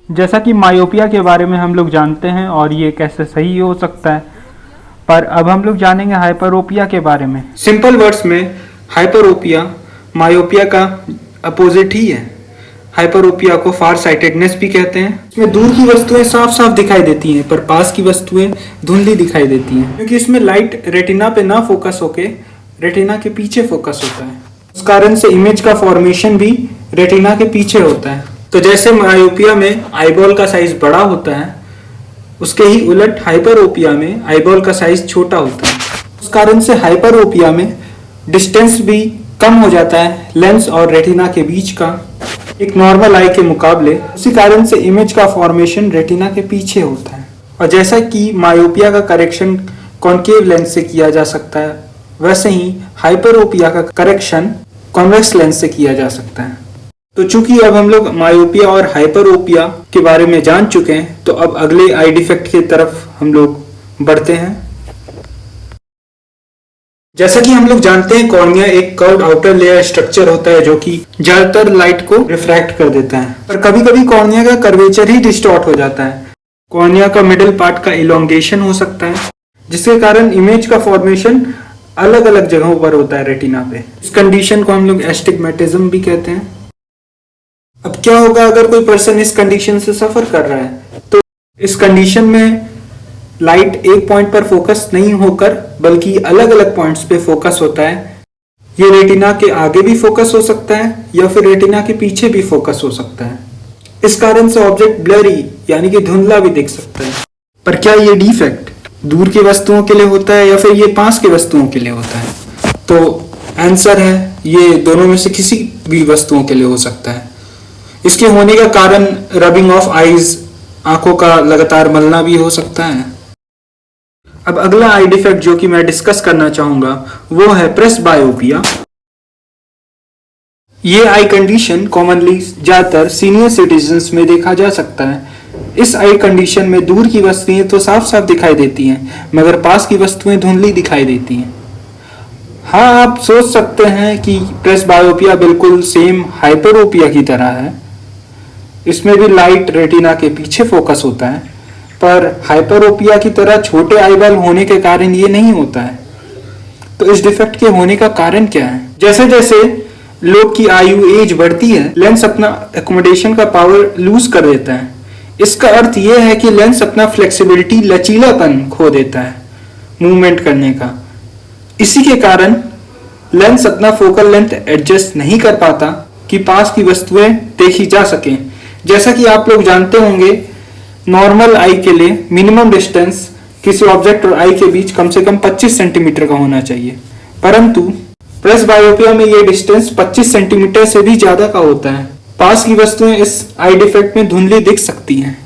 जैसा कि मायोपिया के बारे में हम लोग जानते हैं और ये कैसे सही हो सकता है, पर अब हम लोग जानेंगे हाइपरोपिया के बारे में। सिंपल वर्ड्स में हाइपरोपिया मायोपिया का अपोजिट ही है। हाइपरोपिया को फार साइटेडनेस भी कहते हैं। इसमें दूर की वस्तुएं साफ साफ दिखाई देती हैं पर पास की वस्तुएं धुंधली दिखाई देती हैं, क्योंकि इसमें लाइट रेटिना पे ना फोकस होके रेटिना के पीछे फोकस होता है। उस कारण से इमेज का फॉर्मेशन भी रेटिना के पीछे होता है। तो जैसे मायोपिया में आईबॉल का साइज बड़ा होता है, उसके ही उलट हाइपरोपिया में आईबॉल का साइज छोटा होता है। उस कारण से हाइपरोपिया में डिस्टेंस भी कम हो जाता है लेंस और रेटिना के बीच का, एक नॉर्मल आई के मुकाबले। उसी कारण से इमेज का फॉर्मेशन रेटिना के पीछे होता है। और जैसा कि मायोपिया का करेक्शन कॉन्केव लेंस से किया जा सकता है, वैसे ही हाइपरोपिया का करेक्शन कॉन्वेक्स लेंस से किया जा सकता है। तो चूंकि अब हम लोग मायोपिया और हाइपरोपिया के बारे में जान चुके हैं, तो अब अगले आई डिफेक्ट की तरफ हम लोग बढ़ते हैं। जैसा कि हम लोग जानते हैं, कॉर्निया एक कर्व्ड आउटर लेयर स्ट्रक्चर होता है जो कि ज्यादातर लाइट को रिफ्रैक्ट कर देता है। पर कभी कभी कॉर्निया का कर्वेचर ही डिस्टॉर्ट हो जाता है। कॉर्निया का मिडिल पार्ट का इलोंगेशन हो सकता है, जिसके कारण इमेज का फॉर्मेशन अलग अलग जगहों पर होता है रेटिना पे। इस कंडीशन को हम लोग एस्टिग्मेटिज्म भी कहते हैं। अब क्या होगा अगर कोई पर्सन इस कंडीशन से सफर कर रहा है? तो इस कंडीशन में लाइट एक पॉइंट पर फोकस नहीं होकर बल्कि अलग अलग पॉइंट्स पे फोकस होता है। ये रेटिना के आगे भी फोकस हो सकता है या फिर रेटिना के पीछे भी फोकस हो सकता है। इस कारण से ऑब्जेक्ट ब्लरी यानी कि धुंधला भी दिख सकता है। पर क्या ये डिफेक्ट दूर की वस्तुओं के लिए होता है या फिर ये पास की वस्तुओं के लिए होता है? तो आंसर है, ये दोनों में से किसी भी वस्तुओं के लिए हो सकता है। इसके होने का कारण रबिंग ऑफ आईज, आंखों का लगातार मलना भी हो सकता है। अब अगला आई डिफेक्ट जो कि मैं डिस्कस करना चाहूंगा वो है प्रेसबायोपिया। ये आई कंडीशन कॉमनली ज्यादातर सीनियर सिटीजन्स में देखा जा सकता है। इस आई कंडीशन में दूर की वस्तुएं तो साफ साफ दिखाई देती हैं, मगर पास की वस्तुएं धुंधली दिखाई देती हैं। हाँ, आप सोच सकते हैं कि प्रेसबायोपिया बिल्कुल सेम हाइपरोपिया की तरह है। इसमें भी लाइट रेटिना के पीछे फोकस होता है, पर हाइपरोपिया की तरह छोटे आईबॉल होने के कारण ये नहीं होता है। तो इस डिफेक्ट के होने का कारण क्या है? जैसे जैसे लोग की आयु एज बढ़ती है, लेंस अपना एकोमोडेशन का पावर लूज कर देता है। इसका अर्थ यह है कि लेंस अपना फ्लेक्सिबिलिटी, लचीलापन खो देता है मूवमेंट करने का। इसी के कारण लेंस अपना फोकल लेंथ एडजस्ट नहीं कर पाता कि पास की वस्तुएं देखी जा सकें। जैसा कि आप लोग जानते होंगे, नॉर्मल आई के लिए मिनिमम डिस्टेंस किसी ऑब्जेक्ट और आई के बीच कम से कम 25 सेंटीमीटर का होना चाहिए, परंतु प्रेसबायोपिया में ये डिस्टेंस 25 सेंटीमीटर से भी ज्यादा का होता है। पास की वस्तुएं इस आई डिफेक्ट में धुंधली दिख सकती हैं।